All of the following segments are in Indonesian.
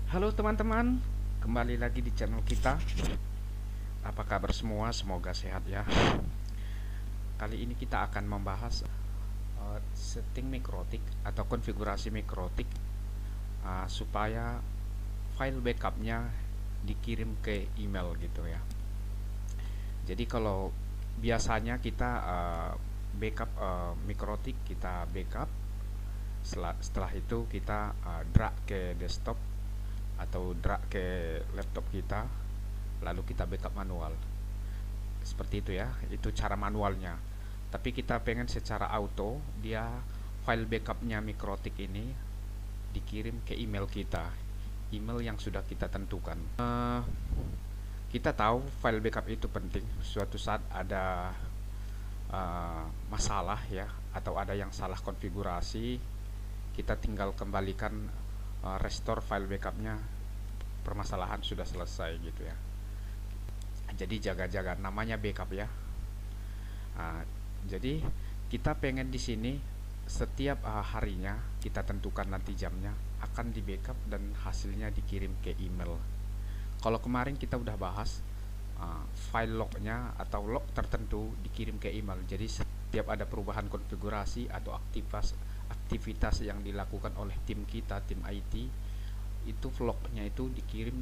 Halo teman-teman, kembali lagi di channel kita. Apa kabar semua? Semoga sehat ya. Kali ini kita akan membahas setting mikrotik atau konfigurasi mikrotik supaya file backupnya dikirim ke email gitu ya. Jadi kalau biasanya kita backup mikrotik, kita backup. Setelah itu kita drag ke desktop atau drag ke laptop kita, lalu kita backup manual seperti itu ya. Itu cara manualnya. Tapi kita pengen secara auto, dia file backupnya mikrotik ini dikirim ke email kita, email yang sudah kita tentukan. Kita tahu file backup itu penting. Suatu saat ada masalah ya, atau ada yang salah konfigurasi, kita tinggal kembalikan, restore file backupnya, permasalahan sudah selesai gitu ya. Jadi jaga-jaga, namanya backup ya. Nah, jadi kita pengen di sini setiap harinya kita tentukan nanti jamnya akan di backup dan hasilnya dikirim ke email. Kalau kemarin kita udah bahas file lognya atau log tertentu dikirim ke email. Jadi setiap ada perubahan konfigurasi atau aktivitas yang dilakukan oleh tim kita, tim IT, itu lognya itu dikirim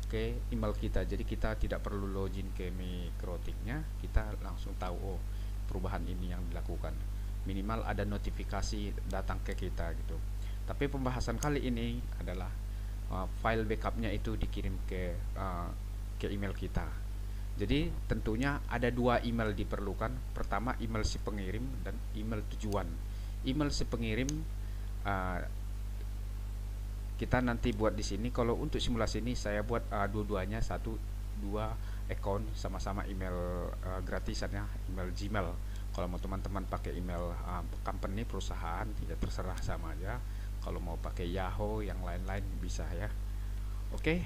ke email kita. Jadi kita tidak perlu login ke mikrotiknya, kita langsung tahu oh perubahan ini yang dilakukan. Minimal ada notifikasi datang ke kita gitu. Tapi pembahasan kali ini adalah file backupnya itu dikirim ke email kita. Jadi tentunya ada dua email diperlukan. Pertama email si pengirim dan email tujuan. Email si pengirim uh, kita nanti buat di sini. Kalau untuk simulasi ini saya buat dua-duanya, dua account sama-sama email gratisan ya, email Gmail. Kalau mau teman-teman pakai email company, perusahaan, ya terserah, sama aja. Kalau mau pakai Yahoo yang lain-lain bisa ya. Oke,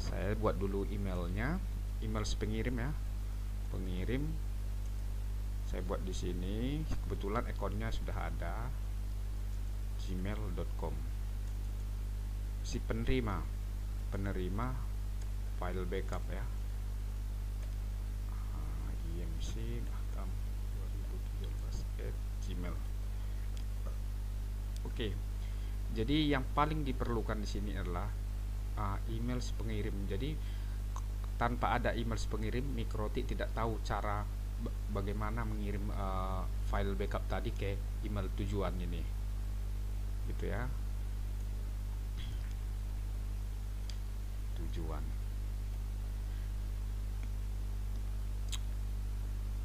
saya buat dulu emailnya, email si pengirim ya, pengirim. Saya buat di sini. Kebetulan akunnya sudah ada, gmail.com. Si penerima file backup ya, imc batam 2017 @gmail. Oke, jadi yang paling diperlukan di sini adalah email si pengirim. Jadi tanpa ada email si pengirim, mikrotik tidak tahu cara bagaimana mengirim file backup tadi ke email tujuan ini gitu ya. Tujuan.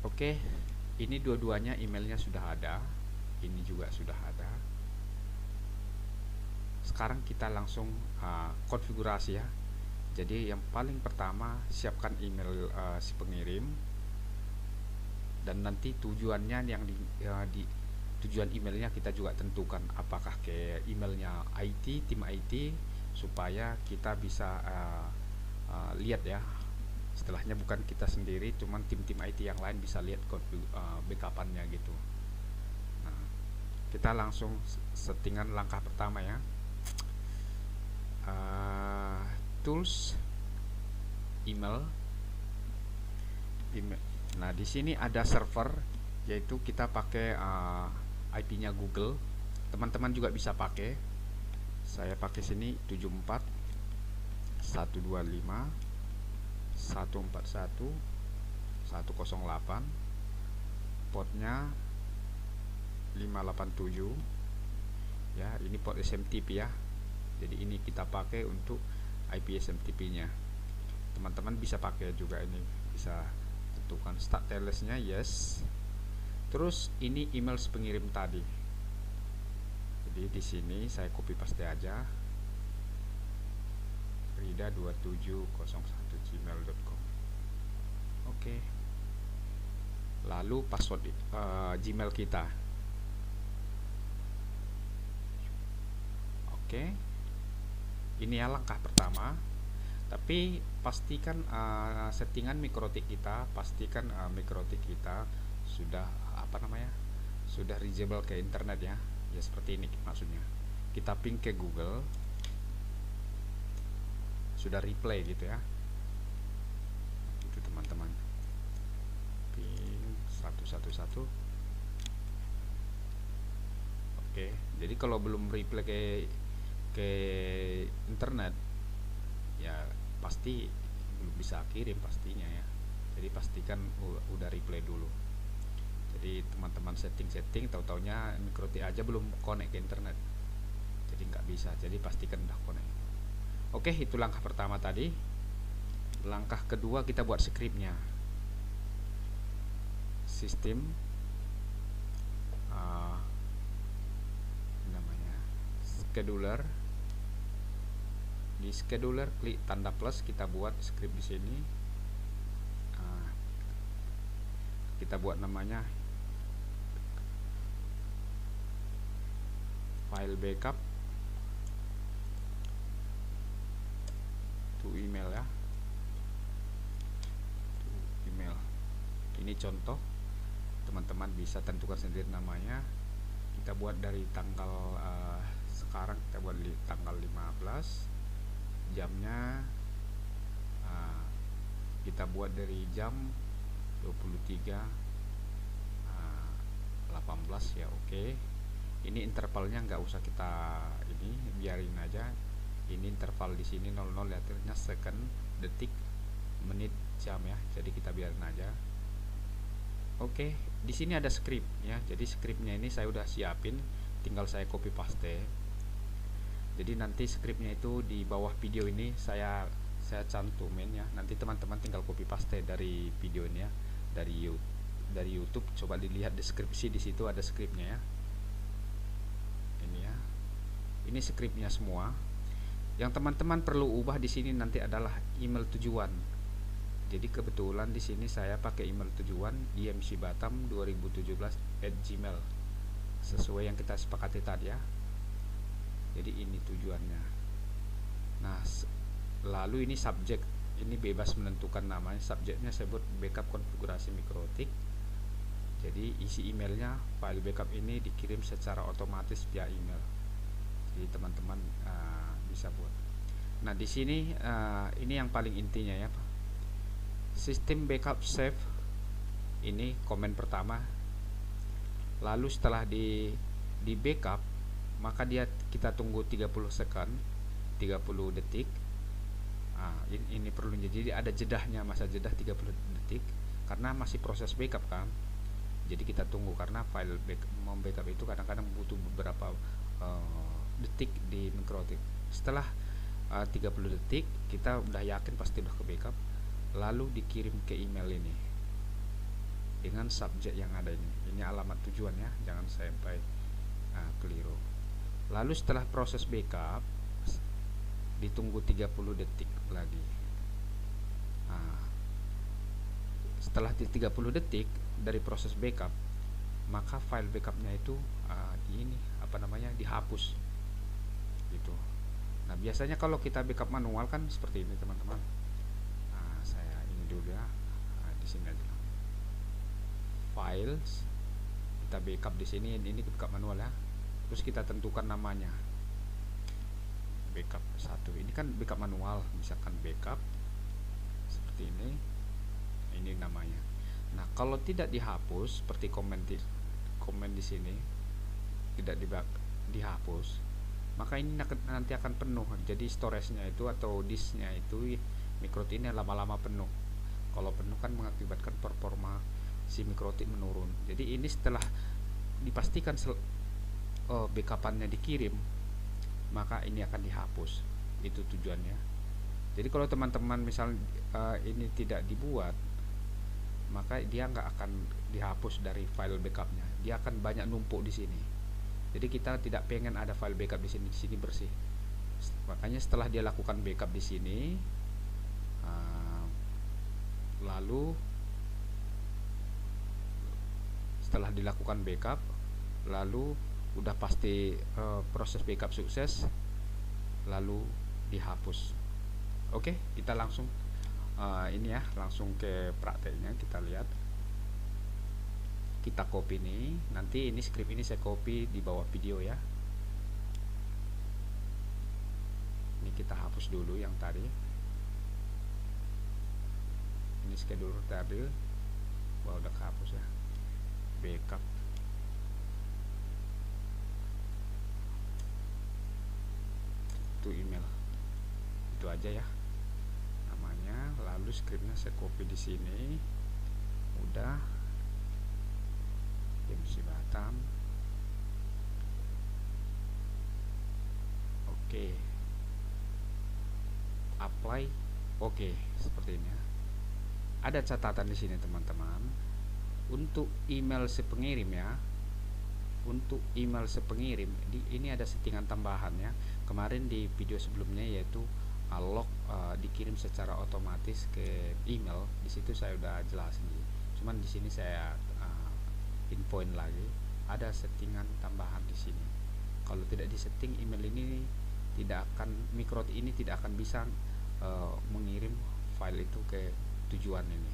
Oke, ini dua-duanya emailnya sudah ada, ini juga sudah ada. Sekarang kita langsung konfigurasi ya. Jadi yang paling pertama siapkan email si pengirim, dan nanti tujuannya yang di tujuan emailnya kita juga tentukan apakah ke emailnya IT, tim IT, supaya kita bisa lihat ya. Setelahnya bukan kita sendiri, cuman tim-tim IT yang lain bisa lihat backupannya gitu. Nah, kita langsung settingan langkah pertama ya. Tools, email. Nah, di sini ada server, yaitu kita pakai IP-nya Google. Teman-teman juga bisa pakai. Saya pakai sini 74 125 141 108, portnya 587 ya. Ini port SMTP ya. Jadi ini kita pakai untuk IP SMTP nya. Teman-teman bisa pakai juga, ini bisa tentukan start TLS-nya yes. Terus ini email pengirim tadi. Jadi di sini saya copy paste aja, rida2701@gmail.com. Oke. Lalu password Gmail kita. Oke. Ini ya langkah pertama. Tapi pastikan settingan mikrotik kita, pastikan mikrotik kita sudah sudah reachable ke internet ya. Ya seperti ini maksudnya. Kita ping ke Google. sudah replay gitu ya. Itu teman-teman. Ping 111. Oke, jadi kalau belum replay ke internet ya pasti belum bisa kirim pastinya ya. Jadi pastikan udah replay dulu. Jadi teman-teman setting tahu-taunya MikroTik aja belum connect ke internet, jadi nggak bisa. Jadi pastikan udah connect. Oke, itu langkah pertama tadi. Langkah kedua kita buat scriptnya. Sistem namanya scheduler. Di scheduler klik tanda plus, kita buat script di sini. Kita buat namanya file backup to email ya, to email. Ini contoh, teman-teman bisa tentukan sendiri namanya. Kita buat dari tanggal sekarang kita buat tanggal 15, jamnya kita buat dari jam 23 18 ya. Oke, ini intervalnya nggak usah kita ini, biarin aja. Ini interval di sini 00, lihatnya second, detik, menit, jam ya. Jadi kita biarin aja. Oke, di sini ada script ya. Jadi scriptnya ini saya udah siapin, tinggal saya copy paste. Jadi nanti scriptnya itu di bawah video ini saya cantumin ya. Nanti teman-teman tinggal copy paste dari video ini ya, dari YouTube. Coba dilihat deskripsi, di situ ada scriptnya ya. Ini ya, ini scriptnya semua. Yang teman-teman perlu ubah di sini nanti adalah email tujuan. Jadi kebetulan di sini saya pakai email tujuan imcbatam2017@gmail, sesuai yang kita sepakati tadi ya. Jadi ini tujuannya. Nah, lalu ini subjek, ini bebas menentukan namanya. Subjeknya saya buat backup konfigurasi MikroTik. Jadi isi emailnya, file backup ini dikirim secara otomatis via email. Jadi teman-teman bisa buat. Nah di sini ini yang paling intinya ya, sistem backup save. Ini komen pertama. Lalu setelah di backup, maka kita tunggu 30 second, 30 detik. Ini perlu, jadi ada jedahnya, masa jedah 30 detik karena masih proses backup kan. Jadi kita tunggu, karena file backup itu kadang-kadang butuh beberapa detik di MikroTik. Setelah 30 detik kita udah yakin pasti udah ke backup, lalu dikirim ke email ini dengan subjek yang ada ini. Ini alamat tujuan ya, jangan sampai keliru. Lalu setelah proses backup ditunggu 30 detik lagi. Setelah 30 detik dari proses backup, maka file backupnya itu dihapus gitu. Nah biasanya kalau kita backup manual kan seperti ini teman-teman. Saya ini dulu ya, di sini aja files, kita backup di sini. Ini backup manual ya. Terus kita tentukan namanya, backup 1. Ini kan backup manual, misalkan backup seperti ini namanya. Nah kalau tidak dihapus, seperti komen di sini tidak dihapus, maka ini nanti akan penuh. Jadi storage-nya itu atau disknya itu MikroTik ini lama-lama penuh. Kalau penuh kan mengakibatkan performa si MikroTik menurun. Jadi ini setelah dipastikan backupannya dikirim, maka ini akan dihapus. Itu tujuannya. Jadi kalau teman-teman misal ini tidak dibuat, maka dia nggak akan dihapus dari file backupnya. Dia akan banyak numpuk di sini. Jadi kita tidak pengen ada file backup di sini bersih. Makanya setelah dia lakukan backup di sini, lalu setelah dilakukan backup, lalu udah pasti proses backup sukses, lalu dihapus. Oke, kita langsung ini ya, langsung ke prakteknya. Kita lihat, kita copy nih. Nanti ini script ini saya copy di bawah video ya. Ini kita hapus dulu yang tadi. Ini schedule tadi, wah udah kehapus ya, backup. Itu email, itu aja ya namanya. Lalu scriptnya saya copy di sini, udah. MC Batam. Oke, apply. Oke, seperti ini ya. Ada catatan di sini teman-teman, untuk email si pengirim ya. Untuk email si pengirim ini ada settingan tambahan ya. Kemarin di video sebelumnya yaitu log dikirim secara otomatis ke email. Di situ saya udah jelasin. Cuman di sini saya infoin lagi, ada settingan tambahan di sini. Kalau tidak disetting, email ini tidak akan, Micro:T ini tidak akan bisa mengirim file itu ke tujuan ini.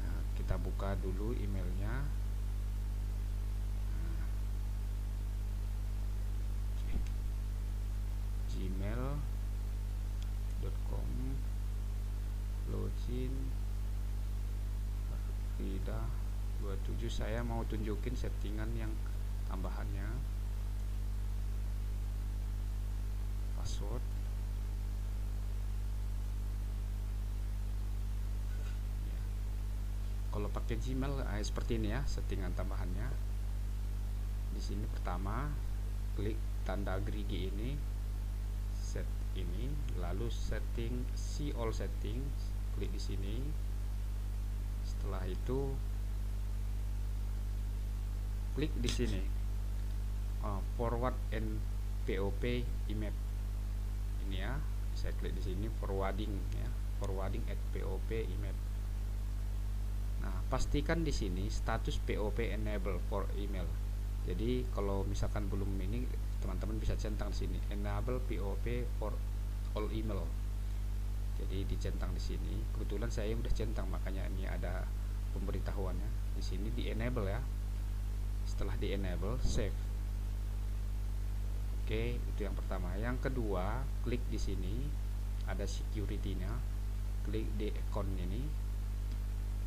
Nah, kita buka dulu emailnya. gmail.com login Rida 27. Saya mau tunjukin settingan yang tambahannya. Password. Ya. Kalau pakai Gmail seperti ini ya settingan tambahannya. Di sini pertama klik tanda gerigi ini, set ini, lalu setting, see all settings, klik di sini. Setelah itu klik di sini forward and POP email ini ya. Saya klik di sini forwarding ya, forwarding at POP email. Nah, pastikan di sini status POP enable for email. Jadi kalau misalkan belum ini, teman-teman bisa centang di sini enable POP for all email. Jadi dicentang di sini. Kebetulan saya udah centang, makanya ini ada pemberitahuannya di sini di enable ya. Setelah di enable, save. Oke, itu yang pertama. Yang kedua, klik di sini ada security-nya. Klik di account ini,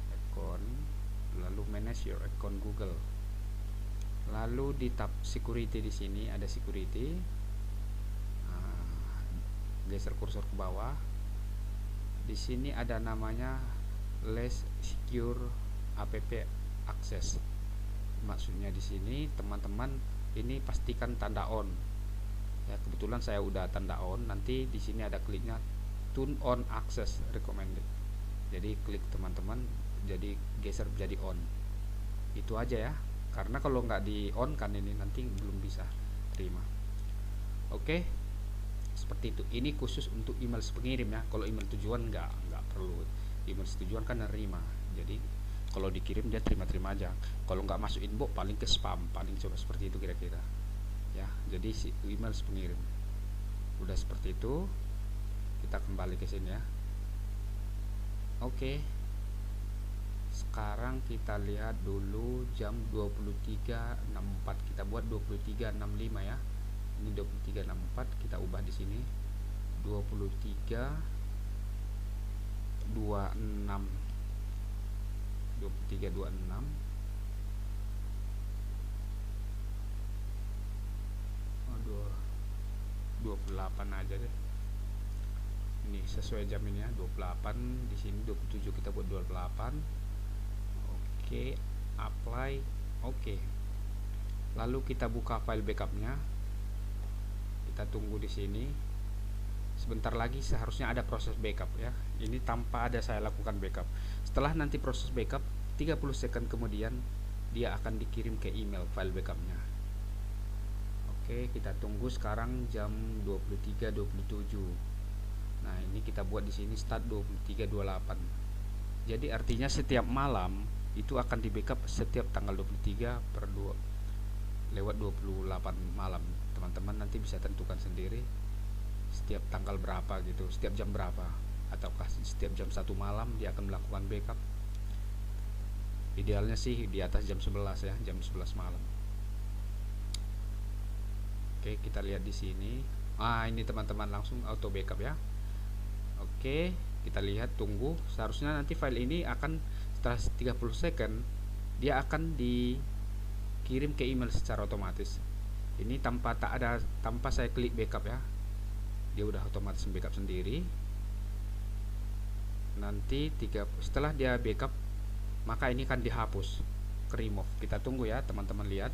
account, lalu manage your account Google. Lalu di tab security di sini ada security. Geser kursor ke bawah. Di sini ada namanya less secure app access. Maksudnya di sini teman-teman ini pastikan tanda on. Ya, kebetulan saya udah tanda on. Nanti di sini ada kliknya turn on access recommended. Jadi klik teman-teman, jadi geser jadi on. Itu aja ya. Karena kalau nggak di on kan ini nanti belum bisa terima. Oke, seperti itu. Ini khusus untuk email pengirim ya. Kalau email tujuan nggak perlu. Email tujuan kan nerima. Jadi kalau dikirim dia terima-terima aja. Kalau nggak masuk inbox paling ke spam, paling coba seperti itu kira-kira. Ya, jadi si email pengirim. Udah seperti itu. Kita kembali ke sini ya. Oke. Sekarang kita lihat dulu jam 23.64. Kita buat 23.65 ya. Ini 23.64, kita ubah di sini 23.26. 23.26. Aduh, 28 aja deh. Ini sesuai jam ini ya, 28. Di sini 27, kita buat 28. Oke, apply. Oke. Lalu kita buka file backupnya. Kita tunggu di sini. Sebentar lagi seharusnya ada proses backup ya. Ini tanpa ada saya lakukan backup. Setelah nanti proses backup, 30 second kemudian dia akan dikirim ke email file backupnya. Oke, kita tunggu. Sekarang jam 23.27. Nah, ini kita buat di sini start 23.28. Jadi artinya setiap malam itu akan di backup setiap tanggal 23/2 lewat 28 malam. Teman-teman nanti bisa tentukan sendiri setiap tanggal berapa gitu, setiap jam berapa, ataukah setiap jam 1 malam dia akan melakukan backup. Idealnya sih di atas jam 11 ya, jam 11 malam. Oke, kita lihat di sini. Ini teman-teman langsung auto backup ya. Oke, Kita lihat, tunggu. Seharusnya nanti file ini akan setelah 30 second dia akan dikirim ke email secara otomatis. Ini tanpa saya klik backup ya, dia udah otomatis backup sendiri. Nanti setelah dia backup, maka ini akan dihapus, ke remove. Kita tunggu ya teman-teman, lihat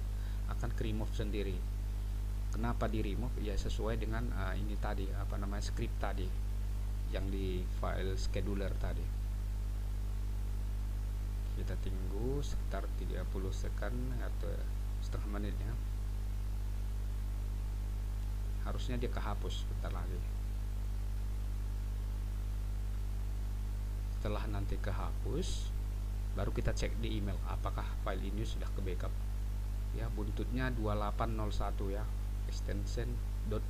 akan ke remove sendiri. Kenapa di remove? Ya sesuai dengan ini tadi, apa namanya, script tadi yang di file scheduler tadi. Kita tunggu sekitar 30 second atau setengah menit ya. Harusnya dia kehapus bentar lagi. Setelah nanti kehapus, baru kita cek di email apakah file ini sudah ke backup ya. Buntutnya 2801 ya, extension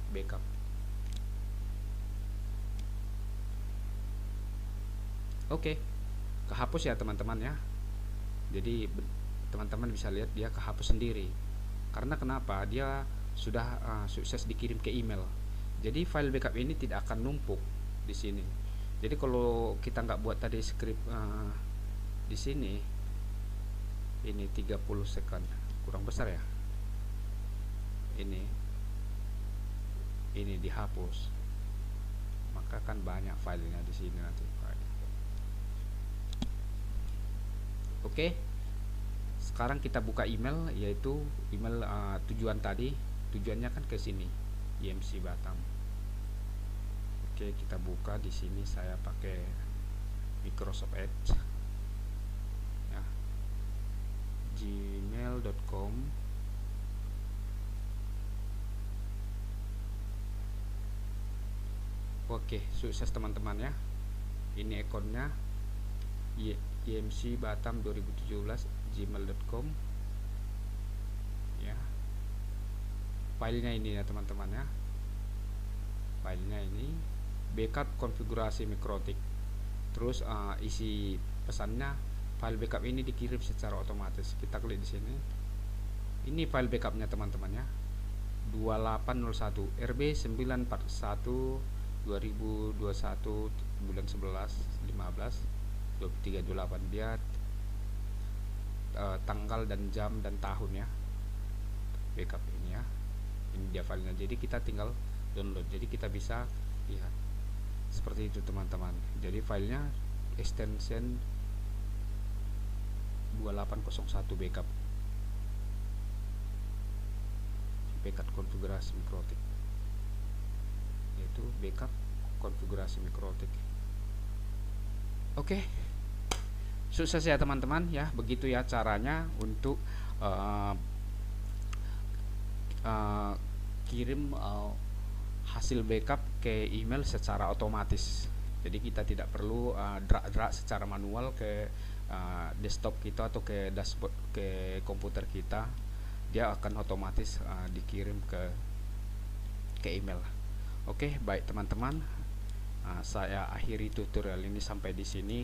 .backup. Oke, kehapus ya teman-teman ya. Jadi teman-teman bisa lihat dia kehapus sendiri. Karena kenapa? Dia sudah sukses dikirim ke email. Jadi file backup ini tidak akan numpuk di sini. Jadi kalau kita nggak buat tadi script di sini, ini 30 second kurang besar ya. Ini dihapus, maka kan banyak filenya di sini nanti. Oke, sekarang kita buka email, yaitu email tujuan tadi. Tujuannya kan ke sini, YMC Batam. Oke, kita buka di sini. Saya pakai Microsoft Edge ya, gmail.com. Oke, sukses teman-teman ya. Ini akunnya YMC Batam 2017 gmail.com ya. Filenya ini ya teman-teman ya. Filenya ini backup konfigurasi Mikrotik. Terus isi pesannya, file backup ini dikirim secara otomatis. Kita klik di sini. Ini file backupnya teman-teman ya. 2801 RB 941 2021 bulan 11 15 2328. Dia tanggal dan jam dan tahun ya, backup ini ya. Ini dia filenya, jadi kita tinggal download. Jadi kita bisa lihat seperti itu teman-teman. Jadi filenya extension 2801 backup konfigurasi Mikrotik, yaitu backup konfigurasi Mikrotik. Oke, sukses ya teman-teman ya. Begitu ya caranya untuk kirim hasil backup ke email secara otomatis. Jadi kita tidak perlu drag secara manual ke desktop kita atau ke dashboard ke komputer kita. Dia akan otomatis dikirim ke email. Oke, baik teman-teman, saya akhiri tutorial ini sampai di sini.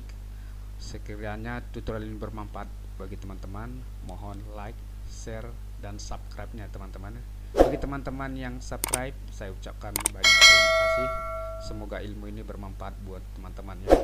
Sekiranya tutorial ini bermanfaat bagi teman-teman, mohon like, share, dan subscribe-nya teman-teman. Bagi teman-teman yang subscribe, saya ucapkan banyak terima kasih. Semoga ilmu ini bermanfaat buat teman-teman ya.